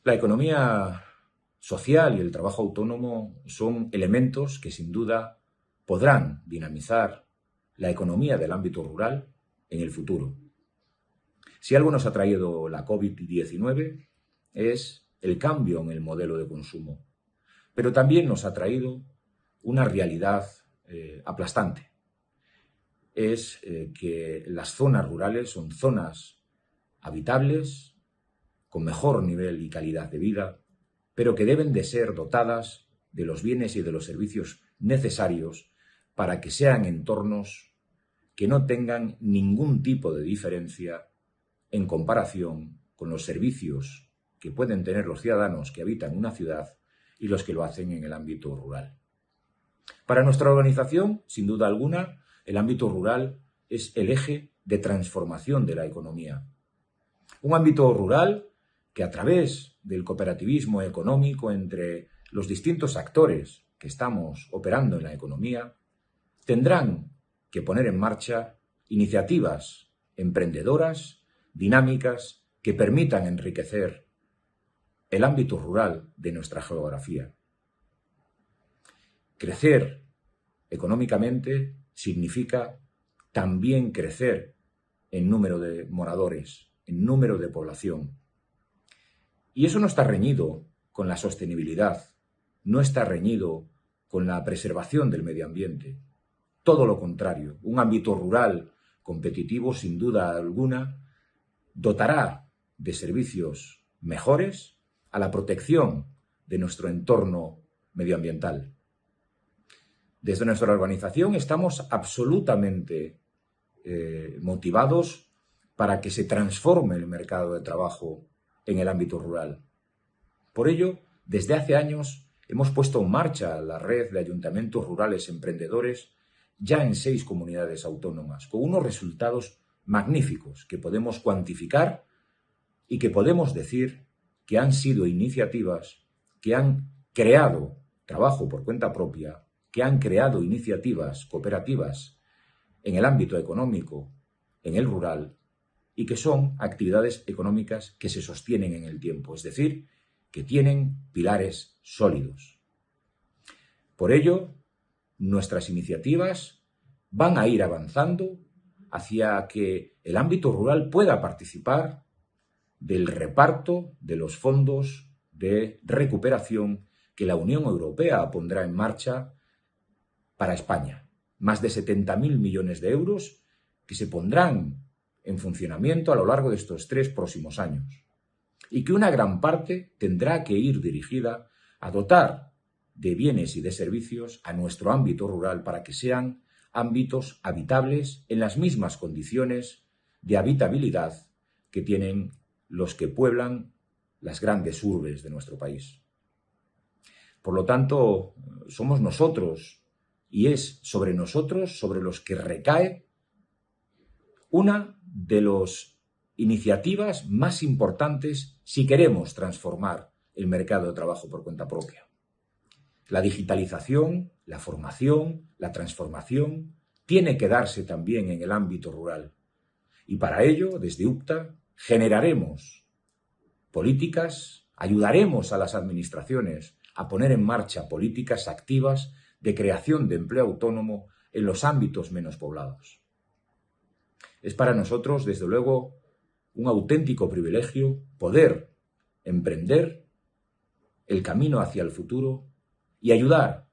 La economía social y el trabajo autónomo son elementos que sin duda podrán dinamizar la economía del ámbito rural en el futuro. Si algo nos ha traído la COVID-19 es el cambio en el modelo de consumo, pero también nos ha traído una realidad aplastante. Es que las zonas rurales son zonas habitables, con mejor nivel y calidad de vida, pero que deben de ser dotadas de los bienes y de los servicios necesarios para que sean entornos que no tengan ningún tipo de diferencia en comparación con los servicios que pueden tener los ciudadanos que habitan una ciudad y los que lo hacen en el ámbito rural. Para nuestra organización, sin duda alguna, el ámbito rural es el eje de transformación de la economía. Un ámbito rural que a través del cooperativismo económico entre los distintos actores que estamos operando en la economía, tendrán que poner en marcha iniciativas emprendedoras, dinámicas, que permitan enriquecer el ámbito rural de nuestra geografía. Crecer económicamente significa también crecer en número de moradores, en número de población. Y eso no está reñido con la sostenibilidad, no está reñido con la preservación del medio ambiente. Todo lo contrario, un ámbito rural competitivo, sin duda alguna, dotará de servicios mejores a la protección de nuestro entorno medioambiental. Desde nuestra organización estamos absolutamente motivados para que se transforme el mercado de trabajo en el ámbito rural. Por ello, desde hace años hemos puesto en marcha la red de ayuntamientos rurales emprendedores ya en 6 comunidades autónomas, con unos resultados magníficos que podemos cuantificar y que podemos decir que han sido iniciativas que han creado trabajo por cuenta propia, que han creado iniciativas cooperativas en el ámbito económico, en el rural, y que son actividades económicas que se sostienen en el tiempo, es decir, que tienen pilares sólidos. Por ello, nuestras iniciativas van a ir avanzando hacia que el ámbito rural pueda participar del reparto de los fondos de recuperación que la Unión Europea pondrá en marcha para España. Más de 70.000 millones de euros que se pondrán en funcionamiento a lo largo de estos 3 próximos años. Y que una gran parte tendrá que ir dirigida a dotar de bienes y de servicios a nuestro ámbito rural para que sean ámbitos habitables en las mismas condiciones de habitabilidad que tienen los que pueblan las grandes urbes de nuestro país. Por lo tanto, somos nosotros y es sobre nosotros sobre los que recae una de las iniciativas más importantes si queremos transformar el mercado de trabajo por cuenta propia. La digitalización, la formación, la transformación tiene que darse también en el ámbito rural. Y para ello, desde UPTA, generaremos políticas, ayudaremos a las administraciones a poner en marcha políticas activas de creación de empleo autónomo en los ámbitos menos poblados. Es para nosotros, desde luego, un auténtico privilegio poder emprender el camino hacia el futuro y ayudar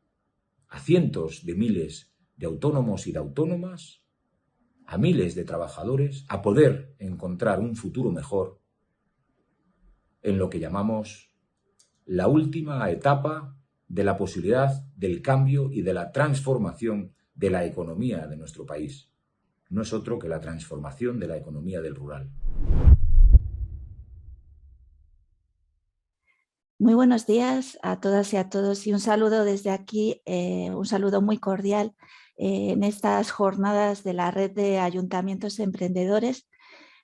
a cientos de miles de autónomos y de autónomas, a miles de trabajadores, a poder encontrar un futuro mejor en lo que llamamos la última etapa de la posibilidad del cambio y de la transformación de la economía de nuestro país. No es otro que la transformación de la economía del rural. Muy buenos días a todas y a todos y un saludo desde aquí, un saludo muy cordial en estas jornadas de la Red de Ayuntamientos Emprendedores.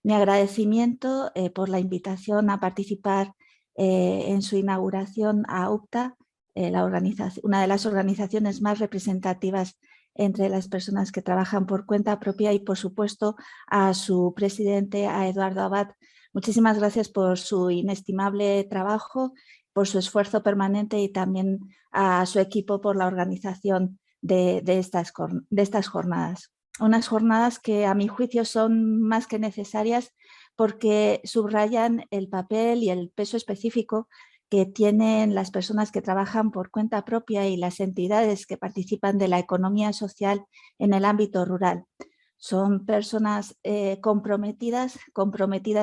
Mi agradecimiento por la invitación a participar en su inauguración a UPTA, una de las organizaciones más representativas entre las personas que trabajan por cuenta propia, y por supuesto a su presidente, a Eduardo Abad, Muchísimas gracias por su inestimable trabajo, por su esfuerzo permanente y también a su equipo por la organización de estas jornadas. Unas jornadas que a mi juicio son más que necesarias porque subrayan el papel y el peso específico que tienen las personas que trabajan por cuenta propia y las entidades que participan de la economía social en el ámbito rural. Son personas comprometidas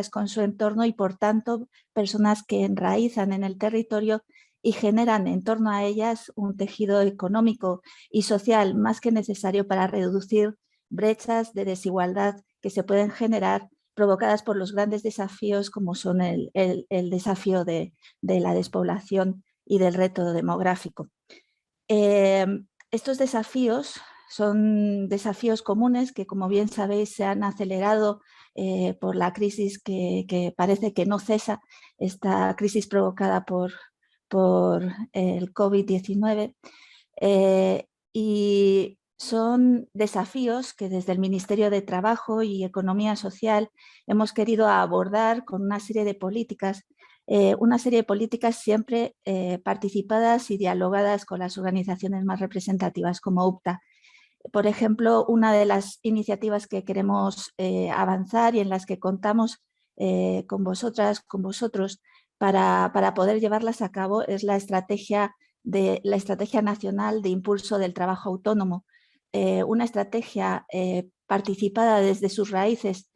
con su entorno y por tanto personas que enraizan en el territorio y generan en torno a ellas un tejido económico y social más que necesario para reducir brechas de desigualdad que se pueden generar provocadas por los grandes desafíos como son el desafío de la despoblación y del reto demográfico. Estos desafíos son desafíos comunes que, como bien sabéis, se han acelerado por la crisis que parece que no cesa, esta crisis provocada por el COVID-19. Y son desafíos que desde el Ministerio de Trabajo y Economía Social hemos querido abordar con una serie de políticas siempre participadas y dialogadas con las organizaciones más representativas como UPTA. Por ejemplo, una de las iniciativas que queremos avanzar y en las que contamos con vosotras, con vosotros, para poder llevarlas a cabo es la Estrategia Nacional de Impulso del Trabajo Autónomo, una estrategia participada desde sus raíces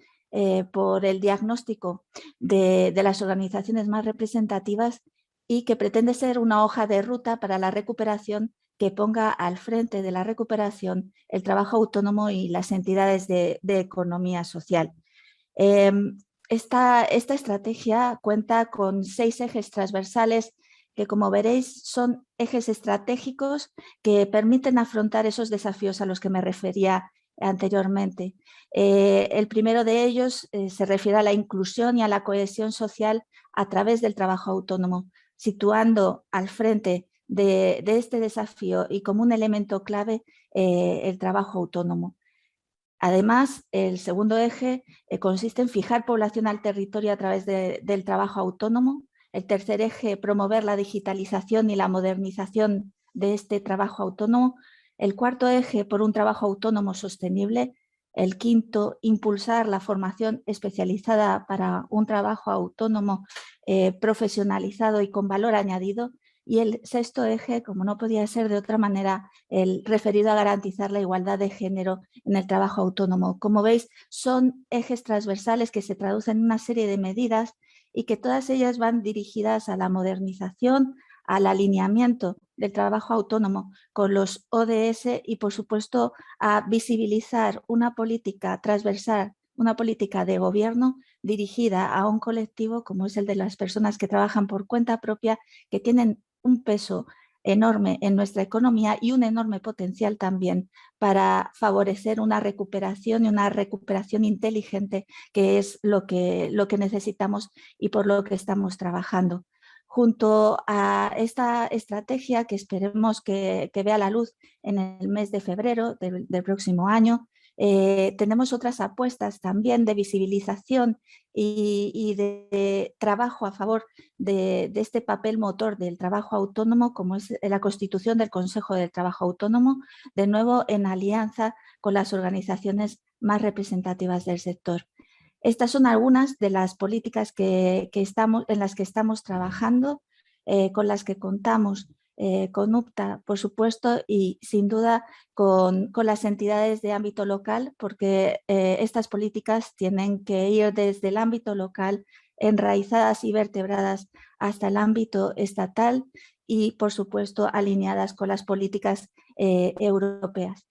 por el diagnóstico de las organizaciones más representativas y que pretende ser una hoja de ruta para la recuperación que ponga al frente de la recuperación el trabajo autónomo y las entidades de economía social. Esta estrategia cuenta con 6 ejes transversales que, como veréis, son ejes estratégicos que permiten afrontar esos desafíos a los que me refería anteriormente. El primero de ellos se refiere a la inclusión y a la cohesión social a través del trabajo autónomo, situando al frente de este desafío y como un elemento clave el trabajo autónomo. Además, el segundo eje consiste en fijar población al territorio a través del trabajo autónomo. El tercer eje, promover la digitalización y la modernización de este trabajo autónomo. El cuarto eje, por un trabajo autónomo sostenible. El quinto, impulsar la formación especializada para un trabajo autónomo profesionalizado y con valor añadido. Y el sexto eje, como no podía ser de otra manera, el referido a garantizar la igualdad de género en el trabajo autónomo. Como veis, son ejes transversales que se traducen en una serie de medidas y que todas ellas van dirigidas a la modernización, al alineamiento del trabajo autónomo con los ODS y, por supuesto, a visibilizar una política transversal, una política de gobierno dirigida a un colectivo como es el de las personas que trabajan por cuenta propia, que tienen un peso enorme en nuestra economía y un enorme potencial también para favorecer una recuperación y una recuperación inteligente, que es lo que necesitamos y por lo que estamos trabajando. Junto a esta estrategia que esperemos que vea la luz en el mes de febrero del próximo año, tenemos otras apuestas también de visibilización y de trabajo a favor de este papel motor del trabajo autónomo, como es la constitución del Consejo del Trabajo Autónomo, de nuevo en alianza con las organizaciones más representativas del sector. Estas son algunas de las políticas en las que estamos trabajando, con las que contamos con UPTA, por supuesto, y sin duda con las entidades de ámbito local, porque estas políticas tienen que ir desde el ámbito local, enraizadas y vertebradas hasta el ámbito estatal y, por supuesto, alineadas con las políticas europeas.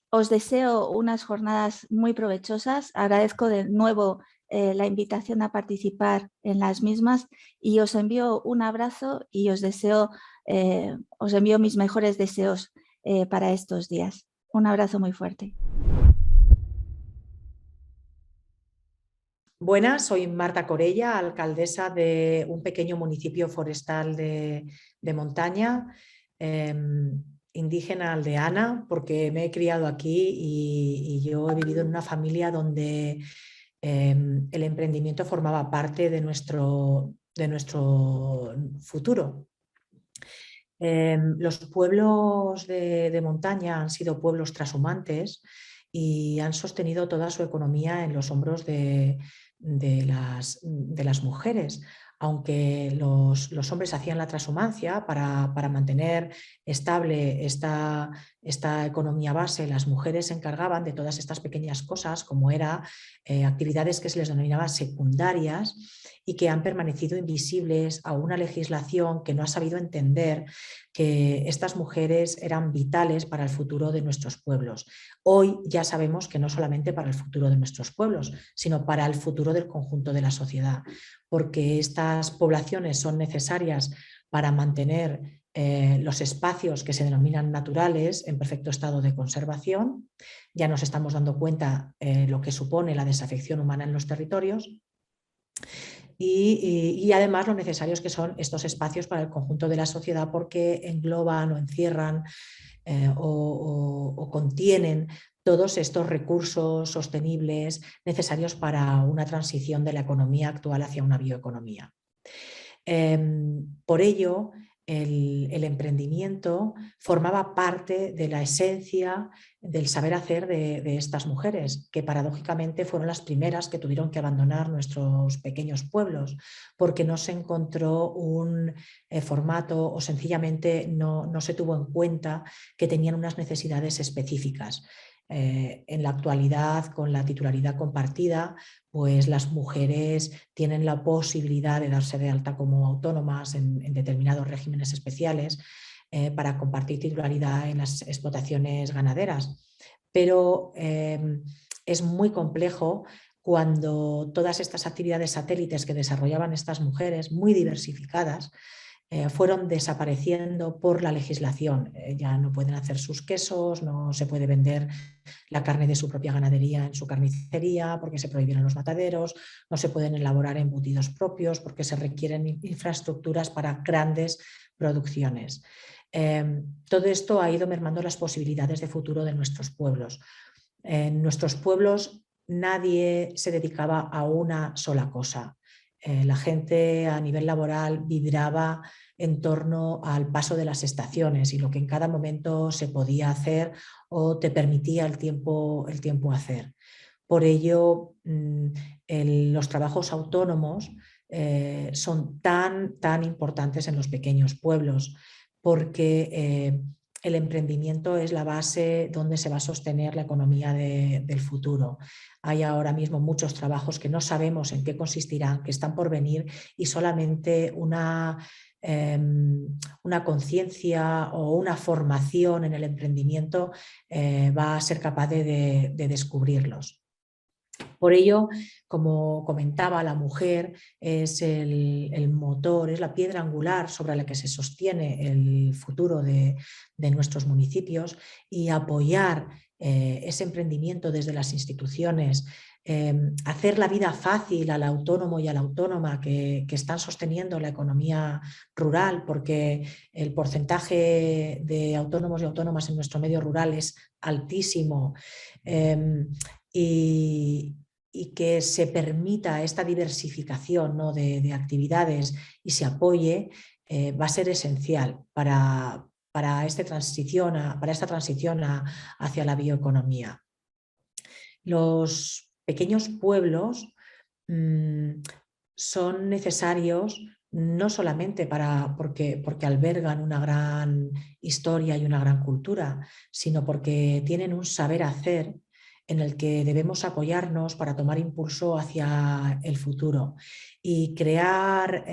Os deseo unas jornadas muy provechosas. Agradezco de nuevo la invitación a participar en las mismas y os envío un abrazo y os envío mis mejores deseos para estos días. Un abrazo muy fuerte. Buenas, soy Marta Corella, alcaldesa de un pequeño municipio forestal de montaña, indígena aldeana, porque me he criado aquí y yo he vivido en una familia donde El emprendimiento formaba parte de nuestro futuro. Los pueblos de montaña han sido pueblos trashumantes y han sostenido toda su economía en los hombros de las mujeres. Aunque los hombres hacían la transhumancia para mantener estable esta economía base, las mujeres se encargaban de todas estas pequeñas cosas, como eran actividades que se les denominaban secundarias y que han permanecido invisibles a una legislación que no ha sabido entender que estas mujeres eran vitales para el futuro de nuestros pueblos. Hoy ya sabemos que no solamente para el futuro de nuestros pueblos, sino para el futuro del conjunto de la sociedad, porque estas poblaciones son necesarias para mantener los espacios que se denominan naturales en perfecto estado de conservación. Ya nos estamos dando cuenta lo que supone la desafección humana en los territorios. Y además lo necesarios que son estos espacios para el conjunto de la sociedad, porque engloban o encierran o contienen todos estos recursos sostenibles necesarios para una transición de la economía actual hacia una bioeconomía. Por ello, el emprendimiento formaba parte de la esencia del saber hacer de estas mujeres, que paradójicamente fueron las primeras que tuvieron que abandonar nuestros pequeños pueblos, porque no se encontró un formato o sencillamente no se tuvo en cuenta que tenían unas necesidades específicas. En la actualidad, con la titularidad compartida, pues las mujeres tienen la posibilidad de darse de alta como autónomas en determinados regímenes especiales para compartir titularidad en las explotaciones ganaderas. Pero es muy complejo cuando todas estas actividades satélites que desarrollaban estas mujeres, muy diversificadas, fueron desapareciendo por la legislación. Ya no pueden hacer sus quesos, no se puede vender la carne de su propia ganadería en su carnicería porque se prohibieron los mataderos, no se pueden elaborar embutidos propios porque se requieren infraestructuras para grandes producciones. Todo esto ha ido mermando las posibilidades de futuro de nuestros pueblos. En nuestros pueblos nadie se dedicaba a una sola cosa. La gente a nivel laboral vibraba en torno al paso de las estaciones y lo que en cada momento se podía hacer o te permitía el tiempo hacer. Por ello, los trabajos autónomos son tan importantes en los pequeños pueblos, porque el emprendimiento es la base donde se va a sostener la economía del futuro. Hay ahora mismo muchos trabajos que no sabemos en qué consistirán, que están por venir, y solamente una conciencia o una formación en el emprendimiento va a ser capaz de descubrirlos. Por ello, como comentaba, la mujer es el motor, es la piedra angular sobre la que se sostiene el futuro de nuestros municipios, y apoyar ese emprendimiento desde las instituciones, hacer la vida fácil al autónomo y a la autónoma que están sosteniendo la economía rural, porque el porcentaje de autónomos y autónomas en nuestro medio rural es altísimo. Y que se permita esta diversificación, ¿no?, de actividades y se apoye, va a ser esencial para esta transición hacia la bioeconomía. Los pequeños pueblos son necesarios no solamente porque albergan una gran historia y una gran cultura, sino porque tienen un saber hacer en el que debemos apoyarnos para tomar impulso hacia el futuro, y crear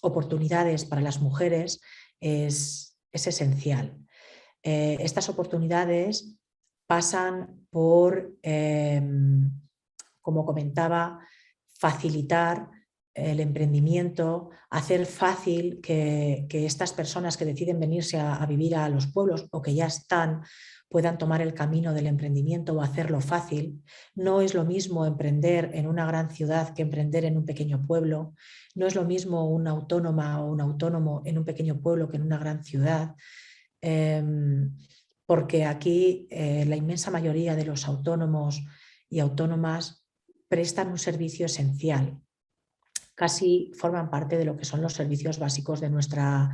oportunidades para las mujeres es esencial. Estas oportunidades pasan por, como comentaba, facilitar el emprendimiento, hacer fácil que estas personas que deciden venirse a vivir a los pueblos o que ya están puedan tomar el camino del emprendimiento o hacerlo fácil. No es lo mismo emprender en una gran ciudad que emprender en un pequeño pueblo. No es lo mismo una autónoma o un autónomo en un pequeño pueblo que en una gran ciudad. Porque aquí la inmensa mayoría de los autónomos y autónomas prestan un servicio esencial. Casi forman parte de lo que son los servicios básicos de nuestra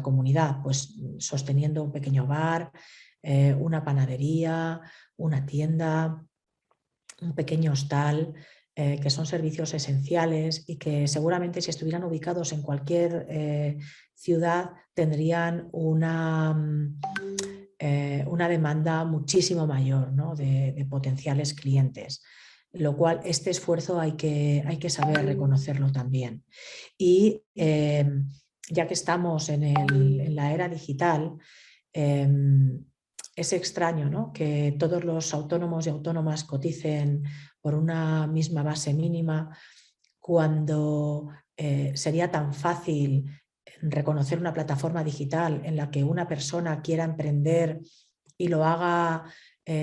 comunidad, pues sosteniendo un pequeño bar, una panadería, una tienda, un pequeño hostal, que son servicios esenciales y que seguramente si estuvieran ubicados en cualquier ciudad tendrían una demanda muchísimo mayor, ¿no?, de potenciales clientes, lo cual este esfuerzo hay que saber reconocerlo también. Y ya que estamos en la era digital, es extraño, ¿no?, que todos los autónomos y autónomas coticen por una misma base mínima cuando sería tan fácil reconocer una plataforma digital en la que una persona quiera emprender y lo haga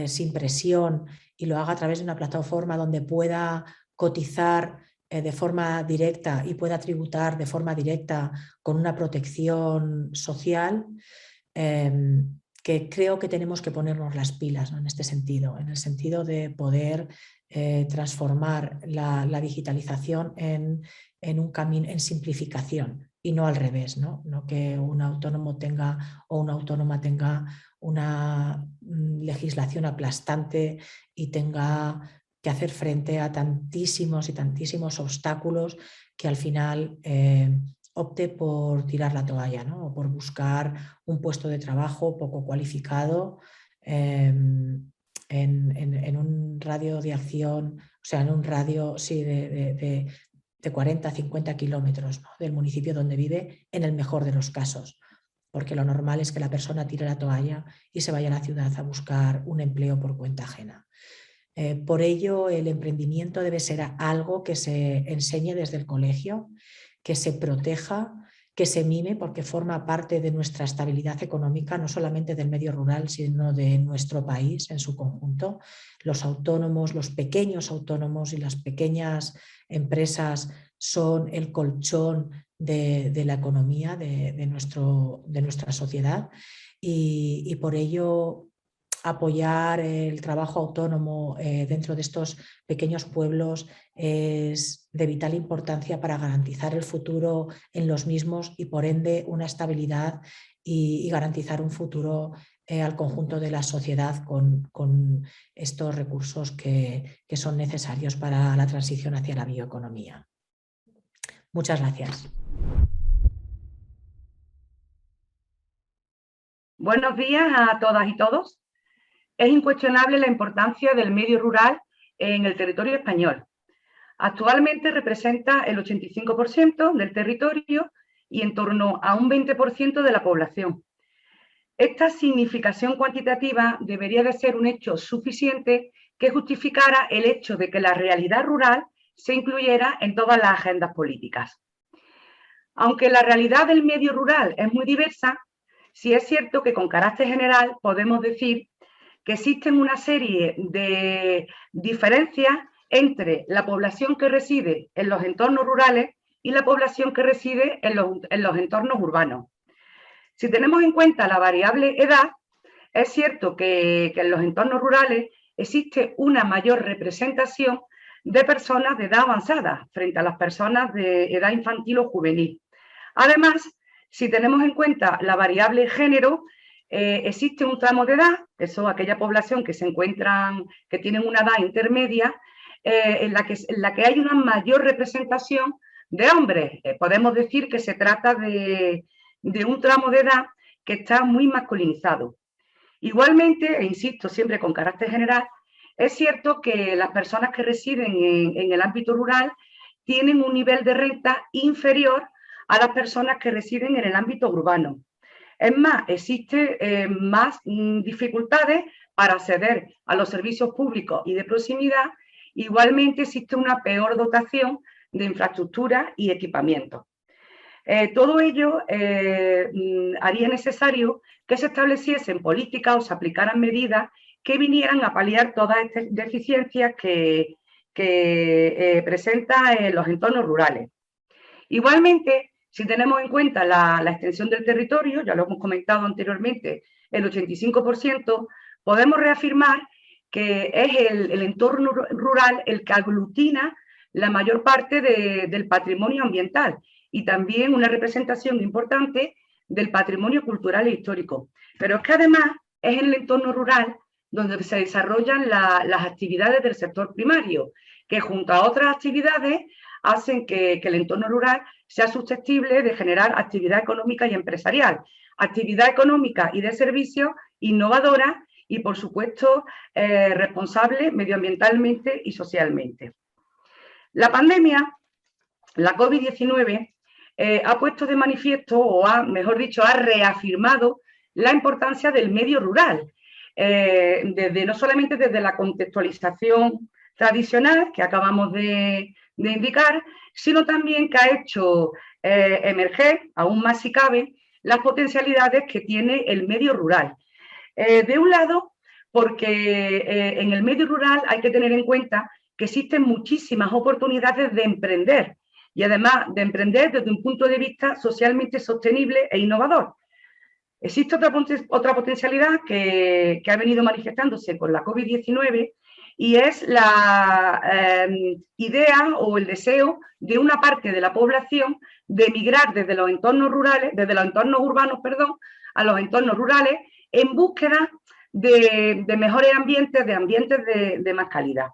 sin presión y lo haga a través de una plataforma donde pueda cotizar de forma directa y pueda tributar de forma directa con una protección social, que creo que tenemos que ponernos las pilas, ¿no?, en este sentido, en el sentido de poder transformar la digitalización en un camino, en simplificación, y no al revés, ¿no? No que un autónomo tenga o una autónoma tenga una legislación aplastante y tenga que hacer frente a tantísimos y tantísimos obstáculos que al final opte por tirar la toalla, ¿no?, o por buscar un puesto de trabajo poco cualificado en un radio de acción, o sea, en un radio sí, de 40 a 50 kilómetros, ¿no?, del municipio donde vive, en el mejor de los casos, porque lo normal es que la persona tire la toalla y se vaya a la ciudad a buscar un empleo por cuenta ajena. Por ello, el emprendimiento debe ser algo que se enseñe desde el colegio, que se proteja, que se mime, porque forma parte de nuestra estabilidad económica, no solamente del medio rural, sino de nuestro país en su conjunto. Los autónomos, los pequeños autónomos y las pequeñas empresas son el colchón de la economía de nuestra sociedad, y por ello apoyar el trabajo autónomo dentro de estos pequeños pueblos es de vital importancia para garantizar el futuro en los mismos y por ende una estabilidad y garantizar un futuro al conjunto de la sociedad con estos recursos que son necesarios para la transición hacia la bioeconomía. Muchas gracias. Buenos días a todas y todos. Es incuestionable la importancia del medio rural en el territorio español. Actualmente representa el 85% del territorio y en torno a un 20% de la población. Esta significación cuantitativa debería de ser un hecho suficiente que justificara el hecho de que la realidad rural se incluyera en todas las agendas políticas. Aunque la realidad del medio rural es muy diversa, sí es cierto que con carácter general podemos decir que existen una serie de diferencias entre la población que reside en los entornos rurales y la población que reside en los entornos urbanos. Si tenemos en cuenta la variable edad, es cierto que en los entornos rurales existe una mayor representación de personas de edad avanzada frente a las personas de edad infantil o juvenil. Además, si tenemos en cuenta la variable género, existe un tramo de edad, que son aquella población que que tienen una edad intermedia, en la que hay una mayor representación de hombres. Podemos decir que se trata de un tramo de edad que está muy masculinizado. Igualmente, e insisto siempre con carácter general, es cierto que las personas que residen en el ámbito rural tienen un nivel de renta inferior a las personas que residen en el ámbito urbano. Es más, existen más dificultades para acceder a los servicios públicos y de proximidad. Igualmente existe una peor dotación de infraestructura y equipamiento. Todo ello haría necesario que se estableciesen políticas o se aplicaran medidas que vinieran a paliar todas estas deficiencias que presentan los entornos rurales. Igualmente, si tenemos en cuenta la extensión del territorio, ya lo hemos comentado anteriormente, el 85%, podemos reafirmar que es el entorno rural el que aglutina la mayor parte del patrimonio ambiental y también una representación importante del patrimonio cultural e histórico. Pero es que además es en el entorno rural donde se desarrollan las actividades del sector primario, que junto a otras actividades hacen que el entorno rural sea susceptible de generar actividad económica y empresarial, actividad económica y de servicios innovadora y, por supuesto, responsable medioambientalmente y socialmente. La pandemia, la COVID-19, ha puesto de manifiesto, o mejor dicho, ha reafirmado la importancia del medio rural, no solamente desde la contextualización tradicional que acabamos de indicar, sino también que ha hecho emerger, aún más si cabe, las potencialidades que tiene el medio rural. De un lado, porque en el medio rural hay que tener en cuenta que existen muchísimas oportunidades de emprender y además de emprender desde un punto de vista socialmente sostenible e innovador. Existe otra potencialidad que ha venido manifestándose con la COVID-19 y es la idea o el deseo de una parte de la población de emigrar desde los entornos rurales, desde los entornos urbanos, perdón, a los entornos rurales en búsqueda de mejores ambientes, de ambientes de más calidad.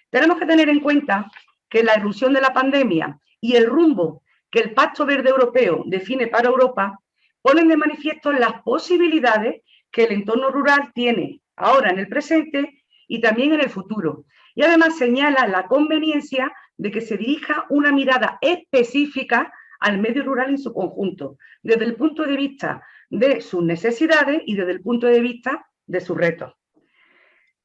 Tenemos que tener en cuenta que la irrupción de la pandemia y el rumbo que el Pacto Verde Europeo define para Europa ponen de manifiesto las posibilidades que el entorno rural tiene ahora en el presente y también en el futuro. Y además señala la conveniencia de que se dirija una mirada específica al medio rural en su conjunto, desde el punto de vista de sus necesidades y desde el punto de vista de sus retos.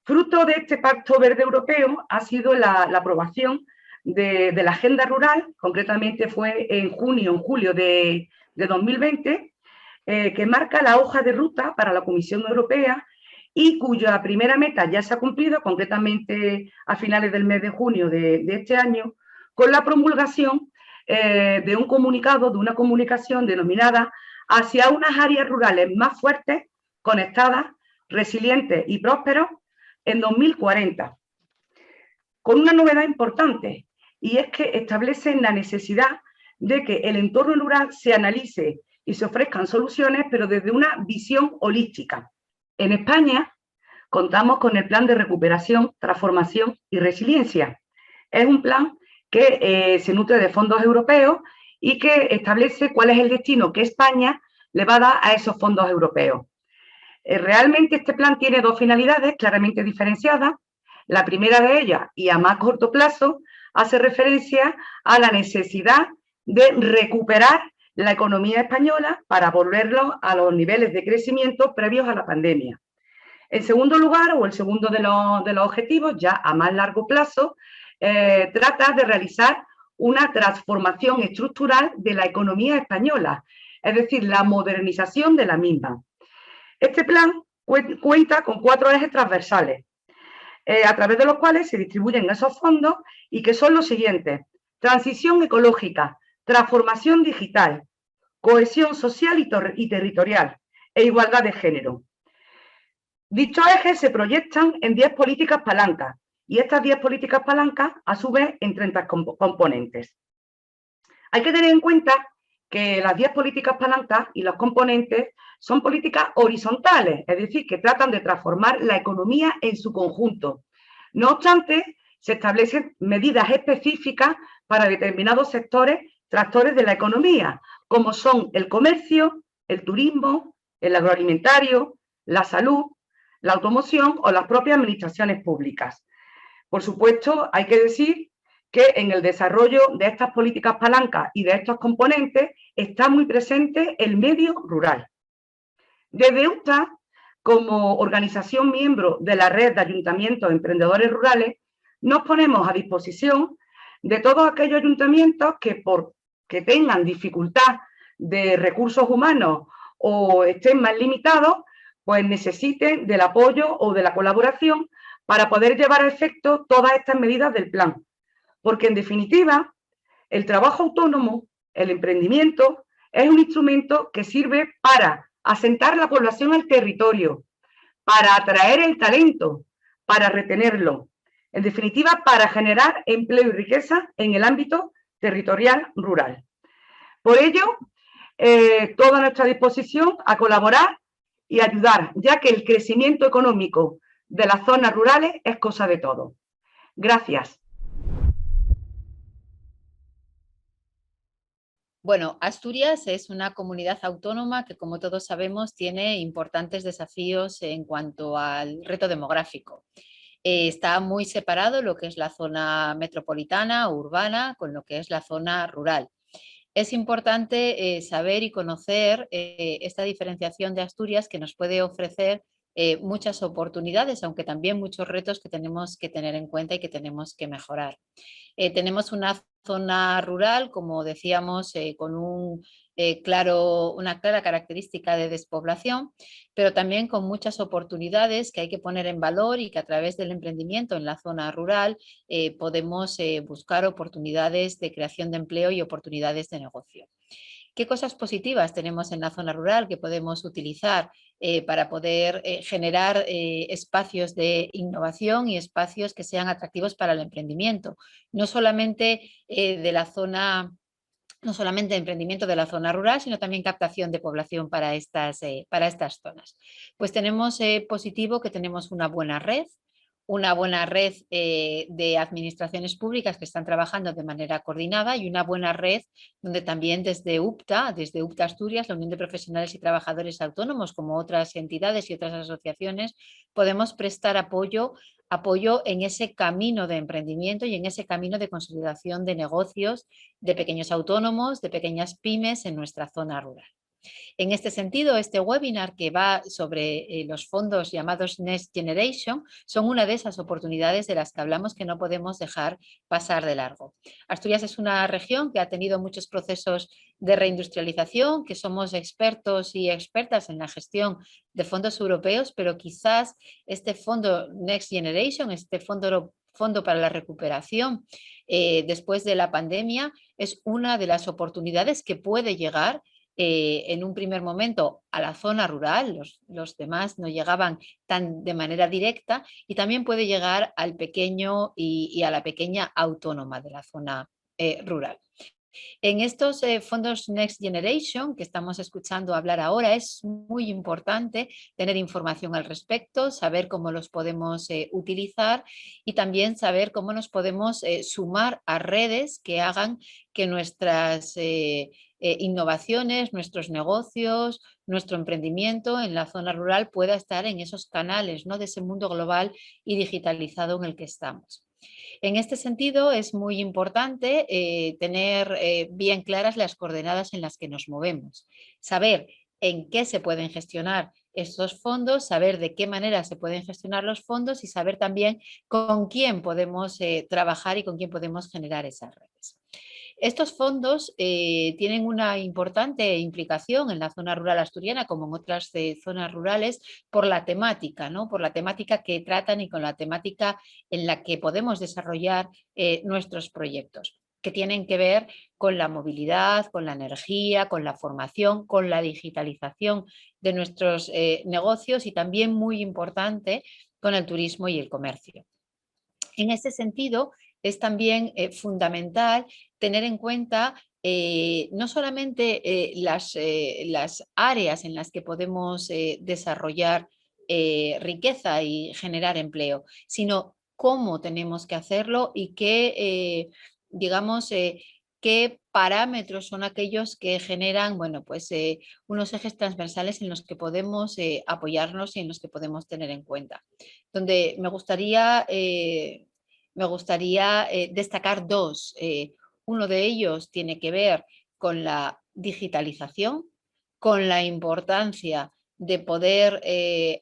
Fruto de este Pacto Verde Europeo ha sido la aprobación de la Agenda Rural, concretamente fue en julio de 2020, que marca la hoja de ruta para la Comisión Europea y cuya primera meta ya se ha cumplido, concretamente a finales del mes de junio de este año, con la promulgación de un comunicado, de una comunicación denominada Hacia unas áreas rurales más fuertes, conectadas, resilientes y prósperos en 2040, con una novedad importante, y es que establece la necesidad de que el entorno rural se analice y se ofrezcan soluciones, pero desde una visión holística. En España contamos con el Plan de Recuperación, Transformación y Resiliencia. Es un plan que se nutre de fondos europeos y que establece cuál es el destino que España le va a dar a esos fondos europeos. Realmente este plan tiene dos finalidades claramente diferenciadas. La primera de ellas, y a más corto plazo, hace referencia a la necesidad de recuperar la economía española para volverlo a los niveles de crecimiento previos a la pandemia. En segundo lugar, o el segundo de los objetivos, ya a más largo plazo, trata de realizar una transformación estructural de la economía española, es decir, la modernización de la misma. Este plan cuenta con 4 ejes transversales, a través de los cuales se distribuyen esos fondos y que son los siguientes: transición ecológica, transformación digital, cohesión social y territorial e igualdad de género. Dichos ejes se proyectan en 10 políticas palancas y estas 10 políticas palancas, a su vez, en 30 componentes. Hay que tener en cuenta que las 10 políticas palancas y los componentes son políticas horizontales, es decir, que tratan de transformar la economía en su conjunto. No obstante, se establecen medidas específicas para determinados sectores, tractores de la economía, como son el comercio, el turismo, el agroalimentario, la salud, la automoción o las propias administraciones públicas. Por supuesto, hay que decir que en el desarrollo de estas políticas palancas y de estos componentes está muy presente el medio rural. Desde UTA, como organización miembro de la red de ayuntamientos emprendedores rurales, nos ponemos a disposición de todos aquellos ayuntamientos que tengan dificultad de recursos humanos o estén más limitados, pues necesiten del apoyo o de la colaboración para poder llevar a efecto todas estas medidas del plan. Porque, en definitiva, el trabajo autónomo, el emprendimiento, es un instrumento que sirve para asentar la población al territorio, para atraer el talento, para retenerlo. En definitiva, para generar empleo y riqueza en el ámbito territorial rural. Por ello, toda nuestra disposición a colaborar y ayudar, ya que el crecimiento económico de las zonas rurales es cosa de todos. Gracias. Bueno, Asturias es una comunidad autónoma que, como todos sabemos, tiene importantes desafíos en cuanto al reto demográfico. Está muy separado lo que es la zona metropolitana o urbana con lo que es la zona rural. Es importante saber y conocer esta diferenciación de Asturias que nos puede ofrecer muchas oportunidades, aunque también muchos retos que tenemos que tener en cuenta y que tenemos que mejorar. Tenemos una zona rural, como decíamos, con una clara característica de despoblación, pero también con muchas oportunidades que hay que poner en valor y que a través del emprendimiento en la zona rural podemos buscar oportunidades de creación de empleo y oportunidades de negocio. ¿Qué cosas positivas tenemos en la zona rural que podemos utilizar para poder generar espacios de innovación y espacios que sean atractivos para el emprendimiento? No solamente no solamente emprendimiento de la zona rural, sino también captación de población para estas zonas. Pues tenemos positivo que tenemos una buena red de administraciones públicas que están trabajando de manera coordinada y una buena red donde también desde UPTA Asturias, la Unión de Profesionales y Trabajadores Autónomos, como otras entidades y otras asociaciones, podemos prestar apoyo en ese camino de emprendimiento y en ese camino de consolidación de negocios de pequeños autónomos, de pequeñas pymes en nuestra zona rural. En este sentido, este webinar que va sobre los fondos llamados Next Generation son una de esas oportunidades de las que hablamos que no podemos dejar pasar de largo. Asturias es una región que ha tenido muchos procesos de reindustrialización, que somos expertos y expertas en la gestión de fondos europeos, pero quizás este fondo Next Generation, este fondo para la recuperación después de la pandemia, es una de las oportunidades que puede llegar en un primer momento a la zona rural, los demás no llegaban tan de manera directa, y también puede llegar al pequeño y a la pequeña autónoma de la zona rural. En estos fondos Next Generation que estamos escuchando hablar ahora es muy importante tener información al respecto, saber cómo los podemos utilizar y también saber cómo nos podemos sumar a redes que hagan que nuestras innovaciones, nuestros negocios, nuestro emprendimiento en la zona rural pueda estar en esos canales, ¿no?, de ese mundo global y digitalizado en el que estamos. En este sentido, es muy importante tener bien claras las coordenadas en las que nos movemos, saber en qué se pueden gestionar estos fondos, saber de qué manera se pueden gestionar los fondos y saber también con quién podemos trabajar y con quién podemos generar esas redes. Estos fondos tienen una importante implicación en la zona rural asturiana, como en otras zonas rurales, por la temática, ¿no?, por la temática que tratan y con la temática en la que podemos desarrollar nuestros proyectos, que tienen que ver con la movilidad, con la energía, con la formación, con la digitalización de nuestros negocios y también, muy importante, con el turismo y el comercio. En este sentido, es también fundamental tener en cuenta no solamente las áreas en las que podemos desarrollar riqueza y generar empleo, sino cómo tenemos que hacerlo y qué parámetros son aquellos que generan, bueno, pues, unos ejes transversales en los que podemos apoyarnos y en los que podemos tener en cuenta. Donde me gustaría destacar dos. Uno de ellos tiene que ver con la digitalización, con la importancia de poder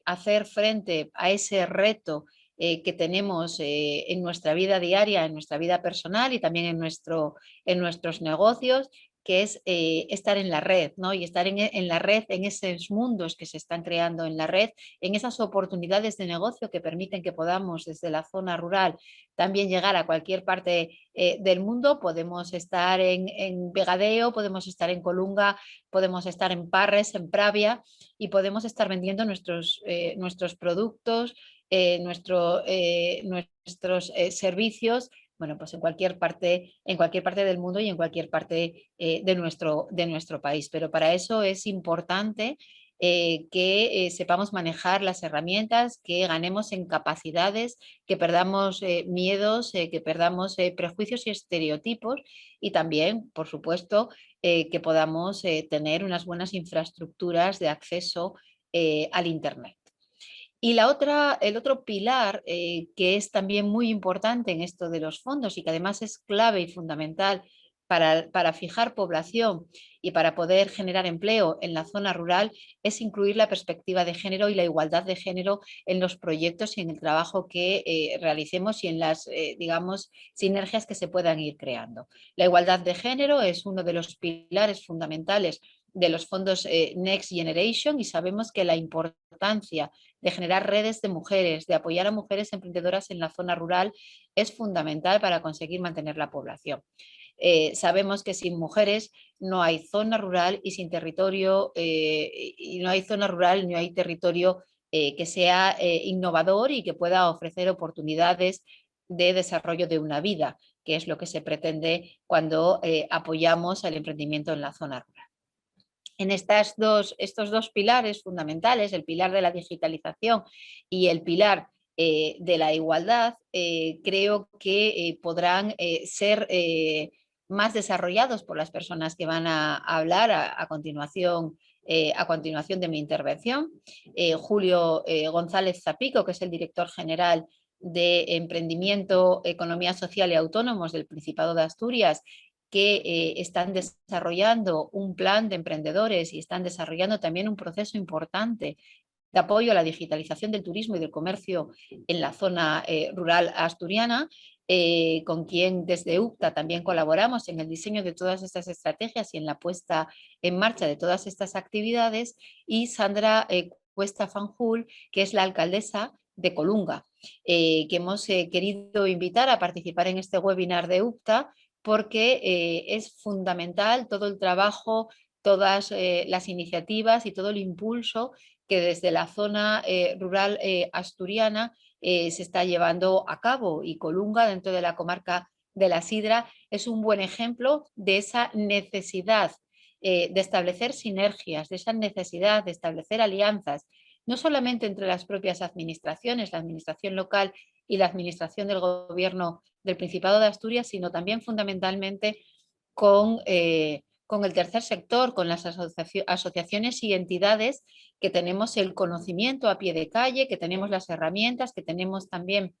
hacer frente a ese reto que tenemos en nuestra vida diaria, en nuestra vida personal y también en nuestros negocios, que es estar en la red, ¿no?, y estar en la red, en esos mundos que se están creando en la red, en esas oportunidades de negocio que permiten que podamos desde la zona rural también llegar a cualquier parte del mundo. Podemos estar en Vegadeo, podemos estar en Colunga, podemos estar en Parres, en Pravia, y podemos estar vendiendo nuestros productos nuestros servicios, bueno, pues en cualquier parte del mundo y en cualquier parte de nuestro país. Pero para eso es importante que sepamos manejar las herramientas, que ganemos en capacidades, que perdamos miedos, que perdamos prejuicios y estereotipos, y también, por supuesto, que podamos tener unas buenas infraestructuras de acceso al Internet. Y el otro pilar que es también muy importante en esto de los fondos y que además es clave y fundamental para fijar población y para poder generar empleo en la zona rural es incluir la perspectiva de género y la igualdad de género en los proyectos y en el trabajo que realicemos y en las, digamos, sinergias que se puedan ir creando. La igualdad de género es uno de los pilares fundamentales de los fondos Next Generation, y sabemos que la importancia de generar redes de mujeres, de apoyar a mujeres emprendedoras en la zona rural es fundamental para conseguir mantener la población. Sabemos que sin mujeres no hay zona rural, y sin territorio, y no hay zona rural, no hay territorio que sea innovador y que pueda ofrecer oportunidades de desarrollo de una vida, que es lo que se pretende cuando apoyamos el emprendimiento en la zona rural. En estos dos pilares fundamentales, el pilar de la digitalización y el pilar de la igualdad, creo que podrán ser más desarrollados por las personas que van a hablar a continuación de mi intervención. Julio González Zapico, que es el director general de Emprendimiento, Economía Social y Autónomos del Principado de Asturias, que están desarrollando un plan de emprendedores y están desarrollando también un proceso importante de apoyo a la digitalización del turismo y del comercio en la zona rural asturiana, con quien desde UPTA también colaboramos en el diseño de todas estas estrategias y en la puesta en marcha de todas estas actividades, y Sandra Cuesta Fanjul, que es la alcaldesa de Colunga, que hemos querido invitar a participar en este webinar de UPTA, porque es fundamental todo el trabajo, todas las iniciativas y todo el impulso que desde la zona rural asturiana se está llevando a cabo, y Colunga, dentro de la comarca de la Sidra, es un buen ejemplo de esa necesidad de establecer sinergias, de esa necesidad de establecer alianzas, no solamente entre las propias administraciones, la administración local y la administración del gobierno del Principado de Asturias, sino también fundamentalmente con el tercer sector, con las asociaciones y entidades que tenemos el conocimiento a pie de calle, que tenemos las herramientas, que tenemos también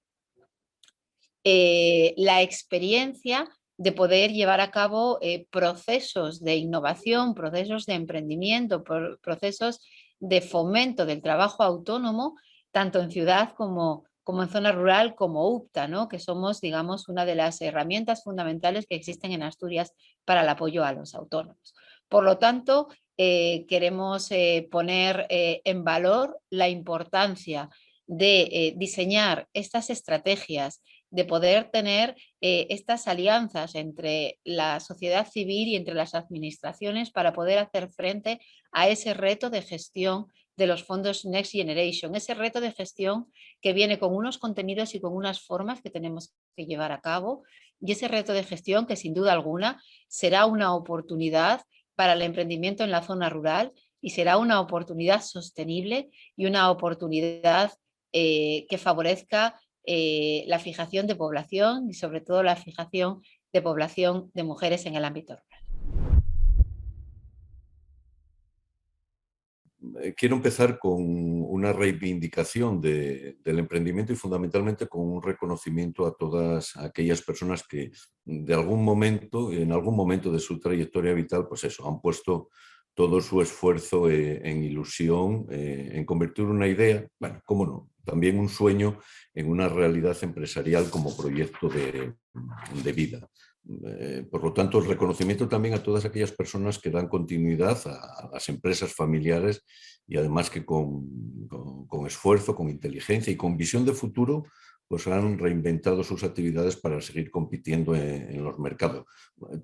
la experiencia de poder llevar a cabo procesos de innovación, procesos de emprendimiento, procesos de fomento del trabajo autónomo, tanto en ciudad como en zona rural, como UPTA, ¿no? Que somos, digamos, una de las herramientas fundamentales que existen en Asturias para el apoyo a los autónomos. Por lo tanto, queremos poner en valor la importancia de diseñar estas estrategias, de poder tener estas alianzas entre la sociedad civil y entre las administraciones para poder hacer frente a ese reto de gestión de los fondos Next Generation, ese reto de gestión que viene con unos contenidos y con unas formas que tenemos que llevar a cabo, y ese reto de gestión que sin duda alguna será una oportunidad para el emprendimiento en la zona rural, y será una oportunidad sostenible y una oportunidad que favorezca la fijación de población, y sobre todo la fijación de población de mujeres en el ámbito rural. Quiero empezar con una reivindicación del emprendimiento y fundamentalmente con un reconocimiento a todas aquellas personas que en algún momento de su trayectoria vital, pues eso, han puesto todo su esfuerzo en ilusión, en convertir una idea, bueno, cómo no, también un sueño, en una realidad empresarial como proyecto de vida. Por lo tanto, el reconocimiento también a todas aquellas personas que dan continuidad a las empresas familiares, y además que con esfuerzo, con inteligencia y con visión de futuro, pues han reinventado sus actividades para seguir compitiendo en los mercados.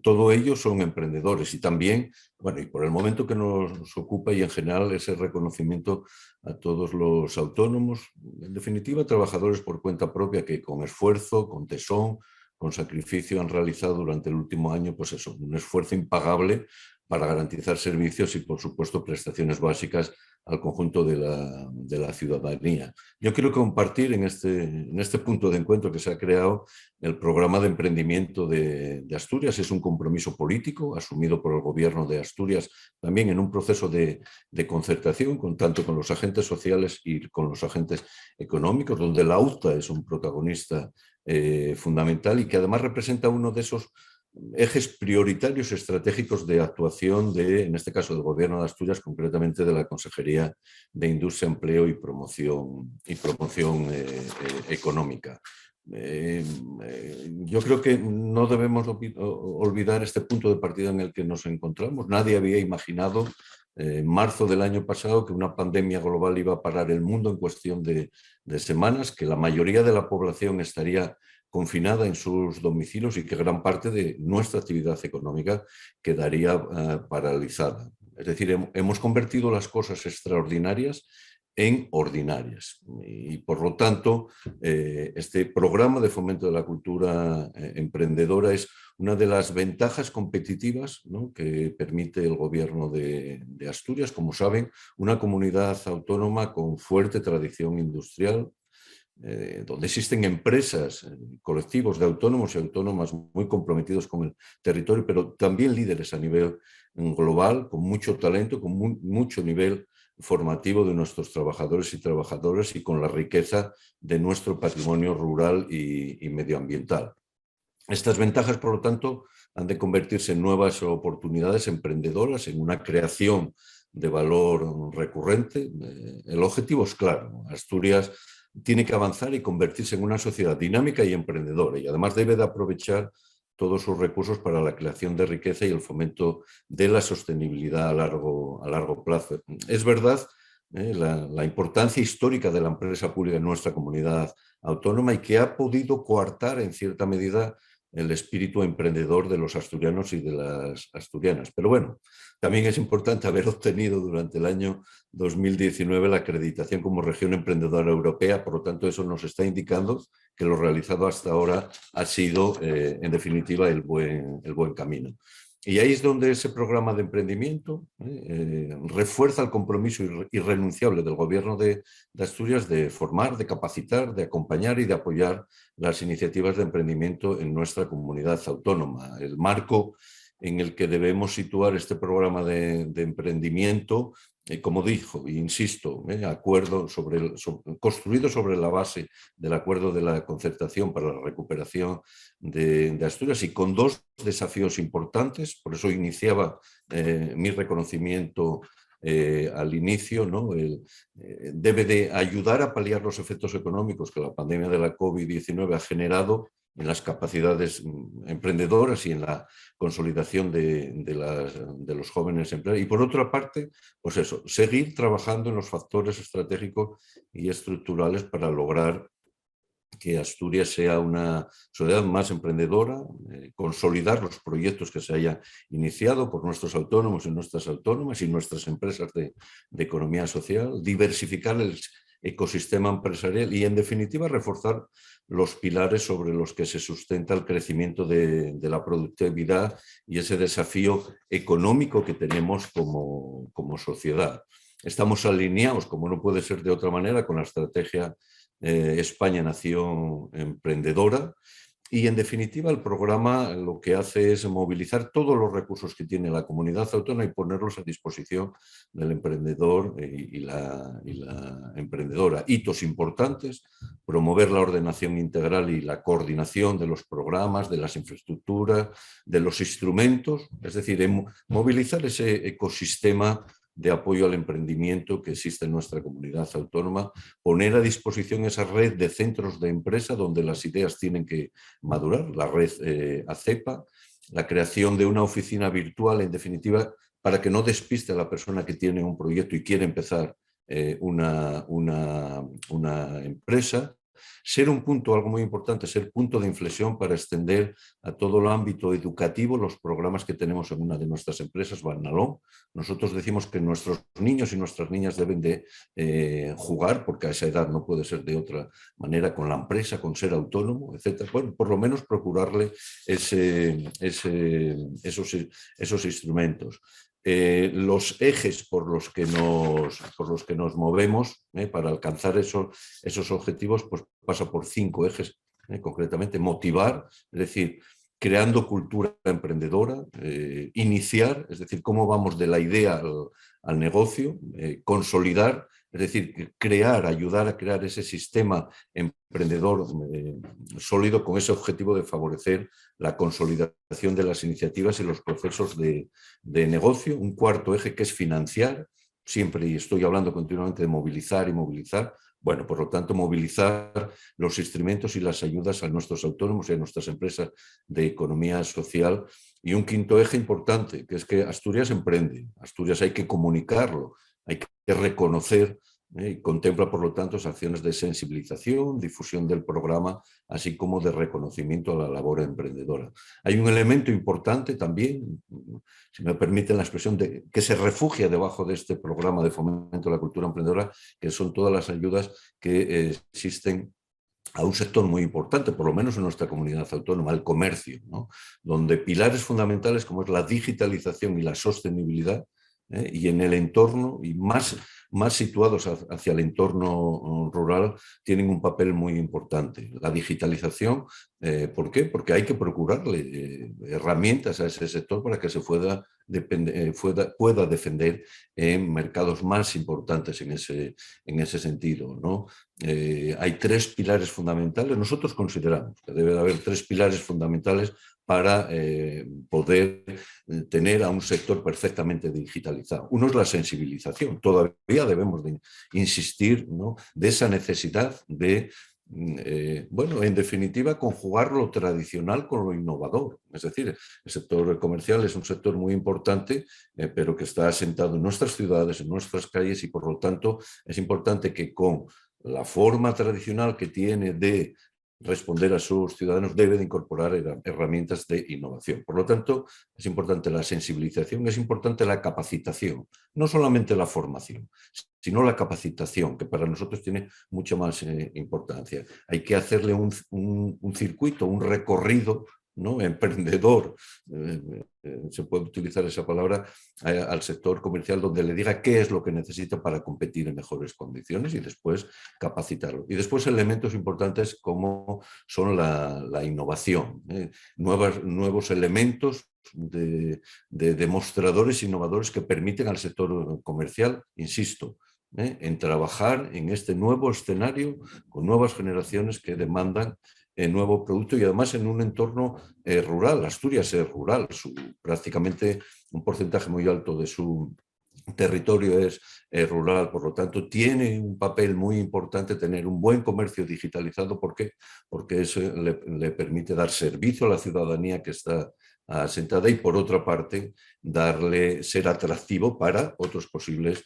Todo ello son emprendedores y también, bueno, y por el momento que nos ocupa y en general ese reconocimiento a todos los autónomos, en definitiva trabajadores por cuenta propia que con esfuerzo, con tesón, con sacrificio han realizado durante el último año, pues eso, un esfuerzo impagable para garantizar servicios y, por supuesto, prestaciones básicas al conjunto de la ciudadanía. Yo quiero compartir en este punto de encuentro que se ha creado el programa de emprendimiento de Asturias. Es un compromiso político asumido por el Gobierno de Asturias, también en un proceso de concertación, tanto con los agentes sociales y con los agentes económicos, donde la UTA es un protagonista fundamental y que además representa uno de esos ejes prioritarios estratégicos de actuación en este caso, del Gobierno de Asturias, concretamente de la Consejería de Industria, Empleo y Promoción Económica. Yo creo que no debemos olvidar este punto de partida en el que nos encontramos. Nadie había imaginado en marzo del año pasado que una pandemia global iba a parar el mundo en cuestión de semanas, que la mayoría de la población estaría confinada en sus domicilios y que gran parte de nuestra actividad económica quedaría paralizada. Es decir, hemos convertido las cosas extraordinarias en ordinarias y por lo tanto este programa de fomento de la cultura emprendedora es una de las ventajas competitivas, ¿no?, que permite el Gobierno de Asturias, como saben, una comunidad autónoma con fuerte tradición industrial, donde existen empresas, colectivos de autónomos y autónomas muy comprometidos con el territorio, pero también líderes a nivel global, con mucho talento, con mucho nivel formativo de nuestros trabajadores y trabajadoras y con la riqueza de nuestro patrimonio rural y medioambiental. Estas ventajas, por lo tanto, han de convertirse en nuevas oportunidades emprendedoras, en una creación de valor recurrente. El objetivo es claro. Asturias tiene que avanzar y convertirse en una sociedad dinámica y emprendedora y además debe de aprovechar todos sus recursos para la creación de riqueza y el fomento de la sostenibilidad a largo plazo. Es verdad la importancia histórica de la empresa pública en nuestra comunidad autónoma y que ha podido coartar en cierta medida el espíritu emprendedor de los asturianos y de las asturianas. Pero bueno, también es importante haber obtenido durante el año 2019 la acreditación como región emprendedora europea, por lo tanto eso nos está indicando que lo realizado hasta ahora ha sido, en definitiva, el buen camino. Y ahí es donde ese programa de emprendimiento refuerza el compromiso irrenunciable del Gobierno de Asturias de formar, de capacitar, de acompañar y de apoyar las iniciativas de emprendimiento en nuestra comunidad autónoma. El marco en el que debemos situar este programa de emprendimiento, como dijo, insisto, construido sobre la base del acuerdo de la concertación para la recuperación de Asturias y con dos desafíos importantes, por eso iniciaba mi reconocimiento al inicio, ¿no? Debe de ayudar a paliar los efectos económicos que la pandemia de la COVID-19 ha generado en las capacidades emprendedoras y en la consolidación de los jóvenes empleados. Y por otra parte, pues eso, seguir trabajando en los factores estratégicos y estructurales para lograr que Asturias sea una sociedad más emprendedora, consolidar los proyectos que se hayan iniciado por nuestros autónomos y nuestras autónomas y nuestras empresas de economía social, diversificar el ecosistema empresarial y, en definitiva, reforzar los pilares sobre los que se sustenta el crecimiento de la productividad y ese desafío económico que tenemos como sociedad. Estamos alineados, como no puede ser de otra manera, con la estrategia España Nación Emprendedora y, en definitiva, el programa lo que hace es movilizar todos los recursos que tiene la comunidad autónoma y ponerlos a disposición del emprendedor y la emprendedora. Hitos importantes: promover la ordenación integral y la coordinación de los programas, de las infraestructuras, de los instrumentos, es decir, movilizar ese ecosistema de apoyo al emprendimiento que existe en nuestra comunidad autónoma, poner a disposición esa red de centros de empresa donde las ideas tienen que madurar, la red ACEPA, la creación de una oficina virtual, en definitiva, para que no despiste a la persona que tiene un proyecto y quiere empezar una empresa, Ser un punto, algo muy importante, ser punto de inflexión para extender a todo el ámbito educativo los programas que tenemos en una de nuestras empresas, Barnalón. Nosotros decimos que nuestros niños y nuestras niñas deben de jugar, porque a esa edad no puede ser de otra manera, con la empresa, con ser autónomo, etc. Bueno, por lo menos procurarle esos instrumentos. Los ejes por los que nos movemos para alcanzar esos objetivos, pues pasa por 5 ejes, concretamente motivar, es decir, creando cultura emprendedora, iniciar, es decir, cómo vamos de la idea al negocio, consolidar, es decir, ayudar a crear ese sistema emprendedor sólido con ese objetivo de favorecer la consolidación de las iniciativas y los procesos de negocio. Un cuarto eje que es financiar, siempre, y estoy hablando continuamente de movilizar y movilizar. Bueno, por lo tanto, movilizar los instrumentos y las ayudas a nuestros autónomos y a nuestras empresas de economía social. Y un quinto eje importante, que es que Asturias emprende. Asturias hay que comunicarlo, hay que reconocer y contempla, por lo tanto, acciones de sensibilización, difusión del programa, así como de reconocimiento a la labor emprendedora. Hay un elemento importante también, si me permiten la expresión, que se refugia debajo de este programa de fomento de la cultura emprendedora, que son todas las ayudas que existen a un sector muy importante, por lo menos en nuestra comunidad autónoma, el comercio, ¿no? Donde pilares fundamentales como es la digitalización y la sostenibilidad, y en el entorno, y más situados hacia el entorno rural, tienen un papel muy importante. La digitalización, ¿por qué? Porque hay que procurarle herramientas a ese sector para que se pueda defender en mercados más importantes en ese sentido, ¿no? Hay 3 pilares fundamentales. Nosotros consideramos que debe de haber 3 pilares fundamentales para poder tener a un sector perfectamente digitalizado. Uno es la sensibilización. Todavía debemos de insistir, ¿no?, de esa necesidad de, bueno, en definitiva, conjugar lo tradicional con lo innovador. Es decir, el sector comercial es un sector muy importante, pero que está asentado en nuestras ciudades, en nuestras calles, y por lo tanto es importante que con la forma tradicional que tiene de responder a sus ciudadanos debe de incorporar herramientas de innovación. Por lo tanto, es importante la sensibilización, es importante la capacitación, no solamente la formación, sino la capacitación, que para nosotros tiene mucha más importancia. Hay que hacerle un circuito, un recorrido, ¿no?, emprendedor, se puede utilizar esa palabra, al sector comercial, donde le diga qué es lo que necesita para competir en mejores condiciones y después capacitarlo. Y después elementos importantes como son la innovación, nuevos elementos de demostradores innovadores que permiten al sector comercial, insisto, en trabajar en este nuevo escenario con nuevas generaciones que demandan nuevo producto, y además en un entorno rural. Asturias es rural, prácticamente un porcentaje muy alto de su territorio es rural, por lo tanto tiene un papel muy importante tener un buen comercio digitalizado. ¿Por qué? Porque eso le permite dar servicio a la ciudadanía que está asentada, y por otra parte ser atractivo para otros posibles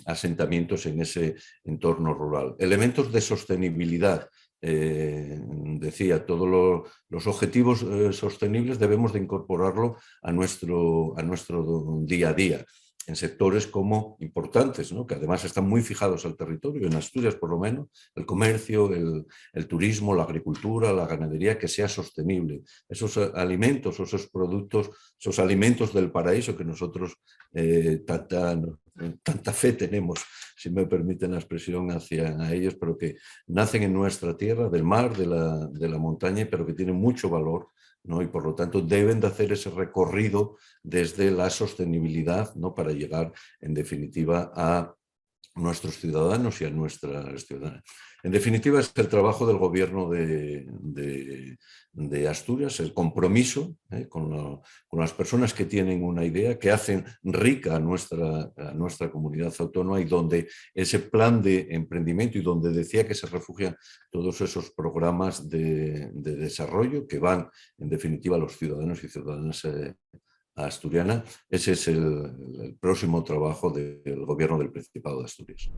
asentamientos en ese entorno rural. Elementos de sostenibilidad. Decía, todos los objetivos sostenibles debemos de incorporarlo a nuestro día a día, en sectores como importantes, ¿no?, que además están muy fijados al territorio, en Asturias por lo menos, el comercio, el turismo, la agricultura, la ganadería, que sea sostenible. Esos alimentos, esos productos, esos alimentos del paraíso que nosotros tanta fe tenemos, si me permiten la expresión, hacia ellos, pero que nacen en nuestra tierra, del mar, de la montaña, pero que tienen mucho valor, ¿no? Y por lo tanto deben de hacer ese recorrido desde la sostenibilidad, ¿no?, para llegar en definitiva a nuestros ciudadanos y a nuestras ciudadanas. En definitiva, es el trabajo del Gobierno de Asturias, el compromiso con las personas que tienen una idea, que hacen rica a nuestra comunidad autónoma, y donde ese plan de emprendimiento, y donde decía que se refugian todos esos programas de desarrollo que van, en definitiva, a los ciudadanos y ciudadanas asturiana. Ese es el próximo trabajo del Gobierno del Principado de Asturias.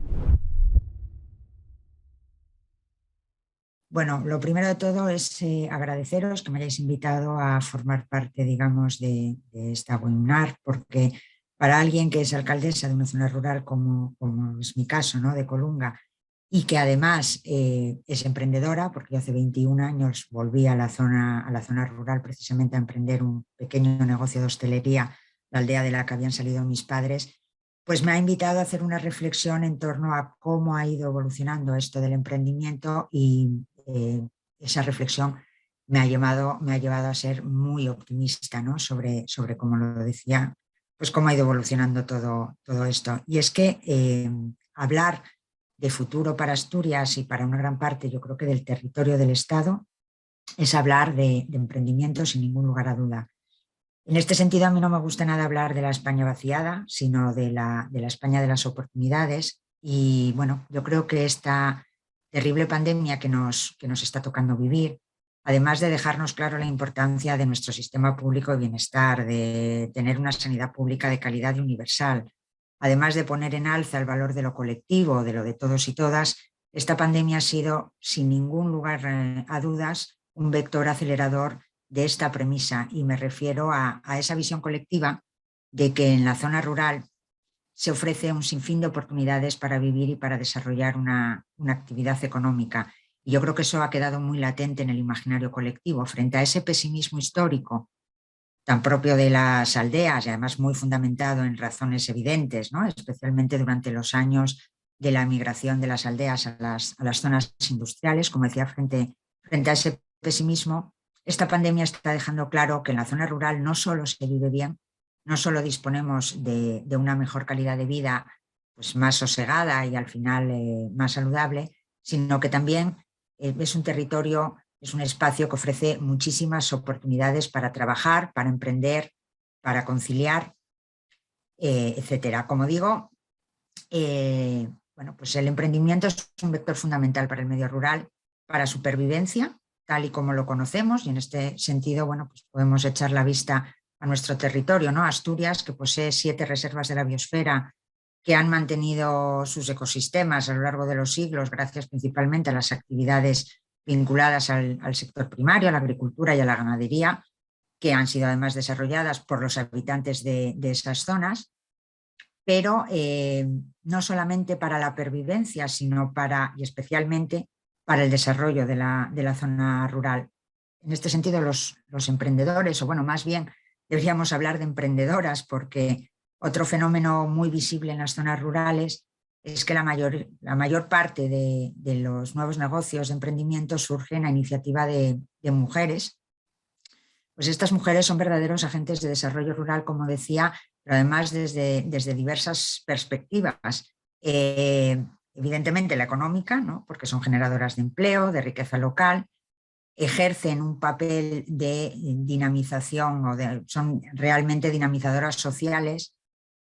Bueno, lo primero de todo es agradeceros que me hayáis invitado a formar parte, digamos, de esta webinar, porque para alguien que es alcaldesa de una zona rural, como es mi caso, ¿no?, de Colunga, y que además es emprendedora, porque yo hace 21 años volví a la zona rural precisamente a emprender un pequeño negocio de hostelería, la aldea de la que habían salido mis padres, pues me ha invitado a hacer una reflexión en torno a cómo ha ido evolucionando esto del emprendimiento y esa reflexión me ha llevado a ser muy optimista, ¿no?, sobre cómo lo decía, pues cómo ha ido evolucionando todo esto. Y es que hablar de futuro para Asturias y para una gran parte, yo creo que del territorio del Estado, es hablar de emprendimiento sin ningún lugar a duda. En este sentido, a mí no me gusta nada hablar de la España vaciada, sino de la España de las oportunidades. Y bueno, yo creo que esta terrible pandemia que nos está tocando vivir, además de dejarnos claro la importancia de nuestro sistema público de bienestar, de tener una sanidad pública de calidad y universal, además de poner en alza el valor de lo colectivo, de lo de todos y todas, esta pandemia ha sido, sin ningún lugar a dudas, un vector acelerador de esta premisa, y me refiero a esa visión colectiva de que en la zona rural se ofrece un sinfín de oportunidades para vivir y para desarrollar una actividad económica. Y yo creo que eso ha quedado muy latente en el imaginario colectivo frente a ese pesimismo histórico tan propio de las aldeas y además muy fundamentado en razones evidentes, ¿no?, especialmente durante los años de la migración de las aldeas a las zonas industriales. Como decía, frente a ese pesimismo, esta pandemia está dejando claro que en la zona rural no solo se vive bien, no solo disponemos de una mejor calidad de vida, pues más sosegada y al final más saludable, sino que también es un territorio, es un espacio que ofrece muchísimas oportunidades para trabajar, para emprender, para conciliar, etcétera. Como digo, bueno, pues el emprendimiento es un vector fundamental para el medio rural, para supervivencia, tal y como lo conocemos, y en este sentido, bueno, pues podemos echar la vista a nuestro territorio, ¿no? Asturias, que posee 7 reservas de la biosfera que han mantenido sus ecosistemas a lo largo de los siglos, gracias principalmente a las actividades vinculadas al sector primario, a la agricultura y a la ganadería, que han sido además desarrolladas por los habitantes de esas zonas, pero no solamente para la pervivencia, sino y especialmente para el desarrollo de la zona rural. En este sentido, los emprendedores, o bueno, más bien deberíamos hablar de emprendedoras, porque otro fenómeno muy visible en las zonas rurales es que la mayor parte de los nuevos negocios de emprendimiento surgen a iniciativa de mujeres. Pues estas mujeres son verdaderos agentes de desarrollo rural, como decía, pero además desde diversas perspectivas. Evidentemente la económica, ¿no?, porque son generadoras de empleo, de riqueza local, ejercen un papel de dinamización son realmente dinamizadoras sociales,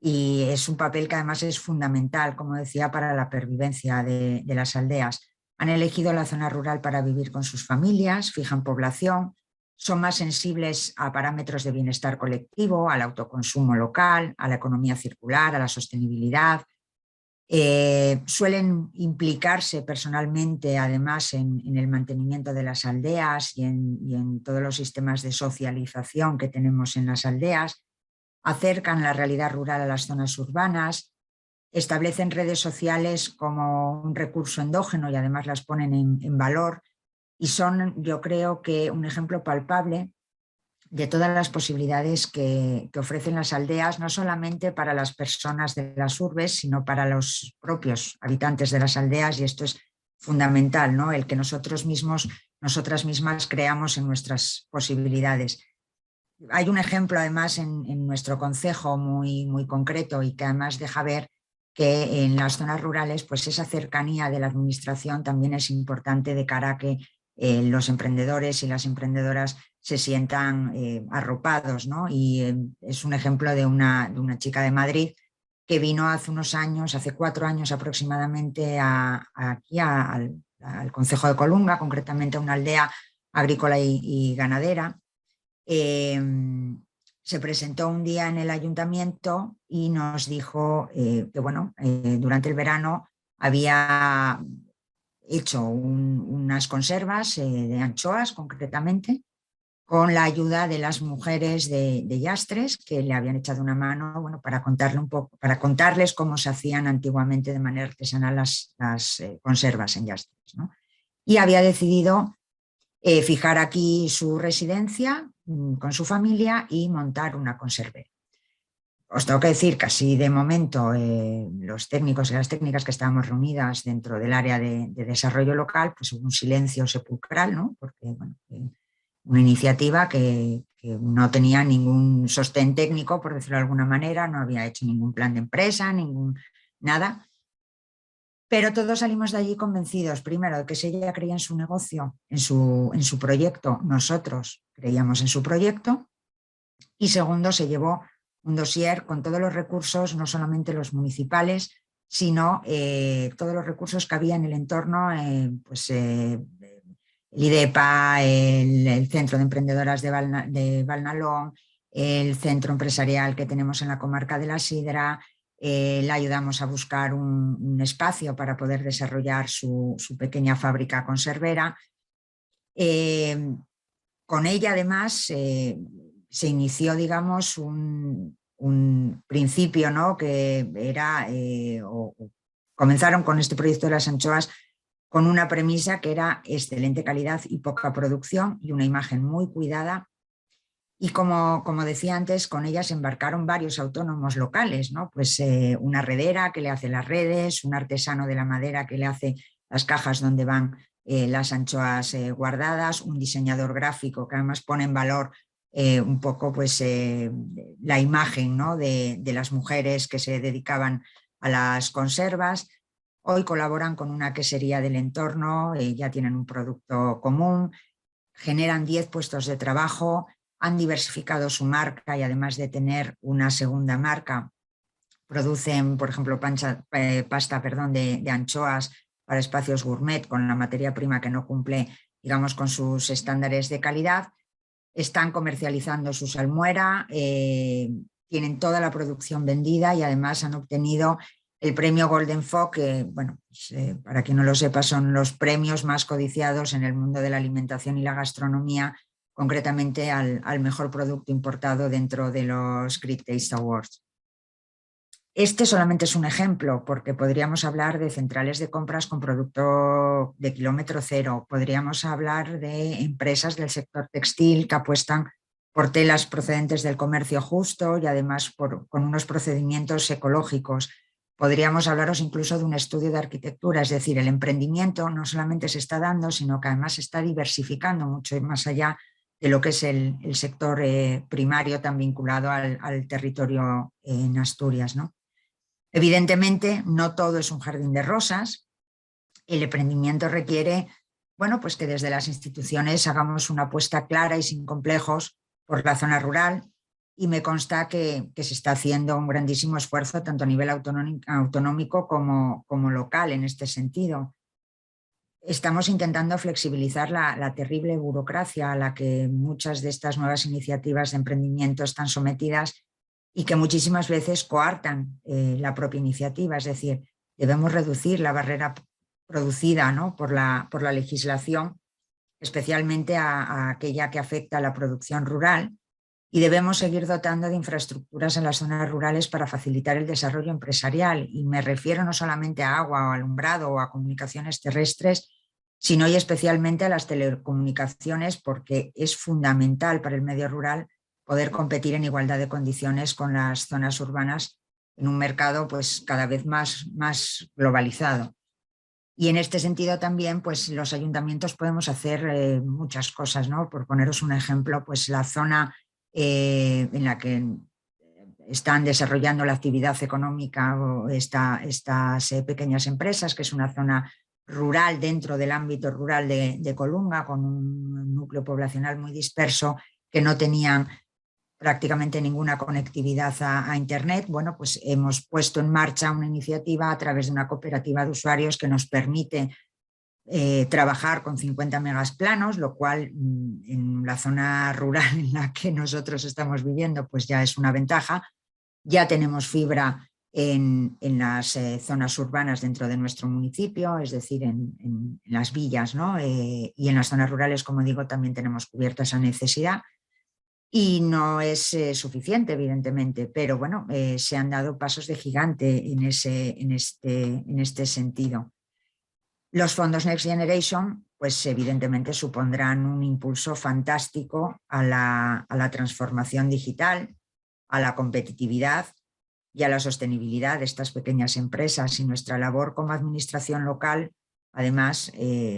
y es un papel que además es fundamental, como decía, para la pervivencia de las aldeas. Han elegido la zona rural para vivir con sus familias, fijan población, son más sensibles a parámetros de bienestar colectivo, al autoconsumo local, a la economía circular, a la sostenibilidad. Suelen implicarse personalmente, además, en el mantenimiento de las aldeas y en todos los sistemas de socialización que tenemos en las aldeas, acercan la realidad rural a las zonas urbanas, establecen redes sociales como un recurso endógeno y además las ponen en valor, y son, yo creo, que un ejemplo palpable de todas las posibilidades que ofrecen las aldeas, no solamente para las personas de las urbes, sino para los propios habitantes de las aldeas, y esto es fundamental, ¿no?, el que nosotras mismas creamos en nuestras posibilidades. Hay un ejemplo además en nuestro concejo muy, muy concreto, y que además deja ver que en las zonas rurales pues esa cercanía de la administración también es importante de cara a que los emprendedores y las emprendedoras se sientan arropados, ¿no? Y es un ejemplo de una chica de Madrid que vino hace unos años, hace 4 años aproximadamente, aquí al concejo de Colunga, concretamente a una aldea agrícola y ganadera. Se presentó un día en el ayuntamiento y nos dijo que bueno, durante el verano había hecho unas conservas de anchoas concretamente, con la ayuda de las mujeres de Yastres, que le habían echado una mano, bueno, para contarles cómo se hacían antiguamente de manera artesanal las conservas en Yastres, ¿no? Y había decidido fijar aquí su residencia con su familia y montar una conservera. Os tengo que decir que así de momento los técnicos y las técnicas que estábamos reunidas dentro del área de desarrollo local, pues hubo un silencio sepulcral, ¿no? Porque, bueno, una iniciativa que no tenía ningún sostén técnico, por decirlo de alguna manera, no había hecho ningún plan de empresa, nada. Pero todos salimos de allí convencidos, primero, de que si ella creía en su negocio, en su proyecto, nosotros creíamos en su proyecto, y segundo, se llevó un dossier con todos los recursos, no solamente los municipales, sino todos los recursos que había en el entorno, pues el IDEPA, el Centro de Emprendedoras de Valnalón, el centro empresarial que tenemos en la comarca de la Sidra. Le ayudamos a buscar un espacio para poder desarrollar su pequeña fábrica conservera. Con ella, además, se inició, digamos, un principio, ¿no? Que era, comenzaron con este proyecto de las anchoas con una premisa que era excelente calidad y poca producción y una imagen muy cuidada. Y como decía antes, con ella se embarcaron varios autónomos locales, ¿no? Pues una redera que le hace las redes, un artesano de la madera que le hace las cajas donde van las anchoas guardadas, un diseñador gráfico que además pone en valor un poco pues, la imagen, ¿no? de las mujeres que se dedicaban a las conservas. Hoy colaboran con una quesería del entorno, ya tienen un producto común, generan 10 puestos de trabajo, han diversificado su marca y además de tener una segunda marca, producen, por ejemplo, pasta de anchoas para espacios gourmet con la materia prima que no cumple, digamos, con sus estándares de calidad. Están comercializando su salmuera, tienen toda la producción vendida y además han obtenido el premio Golden Fox, que, bueno, pues, para quien no lo sepa, son los premios más codiciados en el mundo de la alimentación y la gastronomía, concretamente al mejor producto importado dentro de los Great Taste Awards. Este solamente es un ejemplo, porque podríamos hablar de centrales de compras con producto de kilómetro cero, podríamos hablar de empresas del sector textil que apuestan por telas procedentes del comercio justo y además con unos procedimientos ecológicos. Podríamos hablaros incluso de un estudio de arquitectura, es decir, el emprendimiento no solamente se está dando, sino que además se está diversificando mucho más allá de lo que es el sector primario tan vinculado al territorio en Asturias, ¿no? Evidentemente, no todo es un jardín de rosas. El emprendimiento requiere, bueno, pues que desde las instituciones hagamos una apuesta clara y sin complejos por la zona rural, y me consta que se está haciendo un grandísimo esfuerzo tanto a nivel autonómico como local en este sentido. Estamos intentando flexibilizar la terrible burocracia a la que muchas de estas nuevas iniciativas de emprendimiento están sometidas y que muchísimas veces coartan la propia iniciativa. Es decir, debemos reducir la barrera producida, ¿no? por la legislación, especialmente a aquella que afecta a la producción rural, y debemos seguir dotando de infraestructuras en las zonas rurales para facilitar el desarrollo empresarial. Y me refiero no solamente a agua o alumbrado o a comunicaciones terrestres, sino y especialmente a las telecomunicaciones, porque es fundamental para el medio rural poder competir en igualdad de condiciones con las zonas urbanas en un mercado pues, cada vez más globalizado. Y en este sentido también pues, los ayuntamientos podemos hacer muchas cosas, ¿no? Por poneros un ejemplo, pues la zona en la que están desarrollando la actividad económica o estas pequeñas empresas, que es una zona rural dentro del ámbito rural de Colunga, con un núcleo poblacional muy disperso, que no tenían prácticamente ninguna conectividad a Internet. Bueno, pues hemos puesto en marcha una iniciativa a través de una cooperativa de usuarios que nos permite trabajar con 50 megas planos, lo cual en la zona rural en la que nosotros estamos viviendo pues ya es una ventaja. Ya tenemos fibra en las zonas urbanas dentro de nuestro municipio, es decir, en las villas, ¿no? Y en las zonas rurales, como digo, también tenemos cubierta esa necesidad. Y no es suficiente, evidentemente, pero bueno, se han dado pasos de gigante en este sentido. Los fondos Next Generation, pues evidentemente supondrán un impulso fantástico a la transformación digital, a la competitividad y a la sostenibilidad de estas pequeñas empresas, y nuestra labor como administración local, además,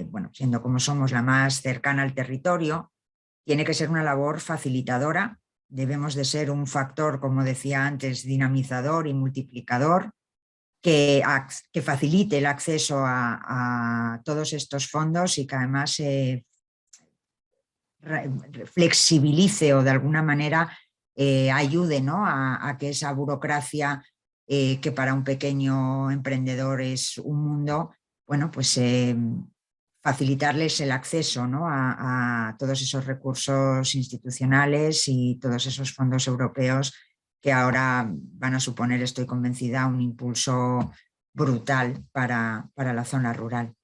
bueno, siendo como somos la más cercana al territorio, tiene que ser una labor facilitadora. Debemos de ser un factor, como decía antes, dinamizador y multiplicador, que facilite el acceso a todos estos fondos y que además flexibilice o de alguna manera ayude, ¿no? a que esa burocracia que para un pequeño emprendedor es un mundo, bueno, pues facilitarles el acceso, ¿no? a todos esos recursos institucionales y todos esos fondos europeos que ahora van a suponer, estoy convencida, un impulso brutal para la zona rural.